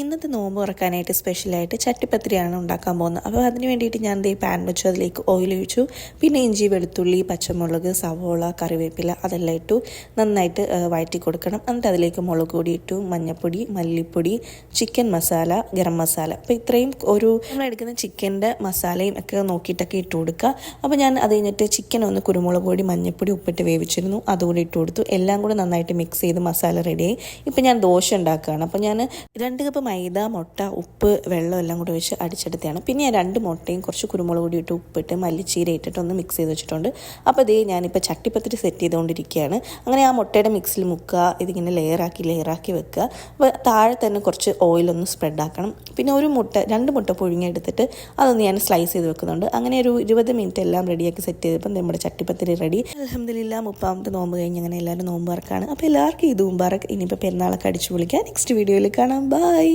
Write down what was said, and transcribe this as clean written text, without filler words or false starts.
ഇന്നത്തെ നോമ്പ് തുറക്കാനായിട്ട് സ്പെഷ്യലായിട്ട് ചട്ടിപ്പത്തിരിയാണ് ഉണ്ടാക്കാൻ പോകുന്നത്. അപ്പോൾ അതിന് വേണ്ടിയിട്ട് ഞാൻ ദേ പാൻ വെച്ചു, അതിലേക്ക് ഓയിൽ ഒഴിച്ചു. പിന്നെ ഇഞ്ചി, വെളുത്തുള്ളി, പച്ചമുളക്, സവോള, കറിവേപ്പില അതെല്ലാം ഇട്ടു നന്നായിട്ട് വഴറ്റി കൊടുക്കണം. എന്നിട്ട് അതിലേക്ക് മുളക് പൊടി ഇട്ടു, മഞ്ഞൾപ്പൊടി, മല്ലിപ്പൊടി, ചിക്കൻ മസാല, ഗരം മസാല. അപ്പോൾ ഇത്രയും നമ്മളെടുക്കുന്ന ചിക്കൻ്റെ മസാലയും ഒക്കെ നോക്കിയിട്ടൊക്കെ ഇട്ട് കൊടുക്കുക. അപ്പോൾ ഞാൻ അത് കഴിഞ്ഞിട്ട് ചിക്കൻ ഒന്ന് കുരുമുളക് പൊടി, മഞ്ഞൾപ്പൊടി, ഉപ്പിട്ട് വേവിച്ചിരുന്നു, അതുകൂടി ഇട്ട് കൊടുത്തു. എല്ലാം കൂടെ നന്നായിട്ട് മിക്സ് ചെയ്ത് മസാല റെഡിയായി. ഇപ്പോൾ ഞാൻ ദോശ ഉണ്ടാക്കുകയാണ്. അപ്പോൾ ഞാൻ 2 കപ്പ് മൈദ, മുട്ട, ഉപ്പ്, വെള്ളം എല്ലാം കൂടി വെച്ച് അടിച്ചെടുത്തതാണ്. പിന്നെ ഞാൻ 2 മുട്ടയും കുറച്ച് കുരുമുളക് പൊടി ഇട്ട്, ഉപ്പിട്ട്, മല്ലിച്ചീര ഇട്ടിട്ട് ഒന്ന് മിക്സ് ചെയ്ത് വെച്ചിട്ടുണ്ട്. അപ്പോൾ ഇതേ ഞാനിപ്പോൾ ചട്ടിപ്പത്തിരി സെറ്റ് ചെയ്തുകൊണ്ടിരിക്കുകയാണ്. അങ്ങനെ ആ മുട്ടയുടെ മിക്സിൽ മുക്കുക, ഇതിങ്ങനെ ലെയറാക്കി വെക്കുക. അപ്പോൾ താഴെ തന്നെ കുറച്ച് ഓയിലൊന്ന് സ്പ്രെഡ് ആക്കണം. പിന്നെ 2 മുട്ട പുഴുങ്ങിയെടുത്തിട്ട് അതൊന്ന് ഞാൻ സ്ലൈസ് ചെയ്ത് വെക്കുന്നുണ്ട്. അങ്ങനെ ഒരു 20 മിനിറ്റ് എല്ലാം റെഡിയാക്കി സെറ്റ് ചെയ്തപ്പോൾ നമ്മുടെ ചട്ടിപ്പത്തിരി റെഡി. അൽഹംദുലില്ലാ 30ാമത്തെ നോമ്പ് കഴിഞ്ഞ് അങ്ങനെ എല്ലാവരും നോമ്പ് തുറക്കാണ്. അപ്പോൾ എല്ലാവർക്കും ഇത് മുബാറക്ക്. ഇനിയിപ്പോൾ പെരുന്നാളൊക്കെ അടിച്ചു പൊളിക്കാം. നെക്സ്റ്റ് വീഡിയോയിൽ കാണാം. ബൈ.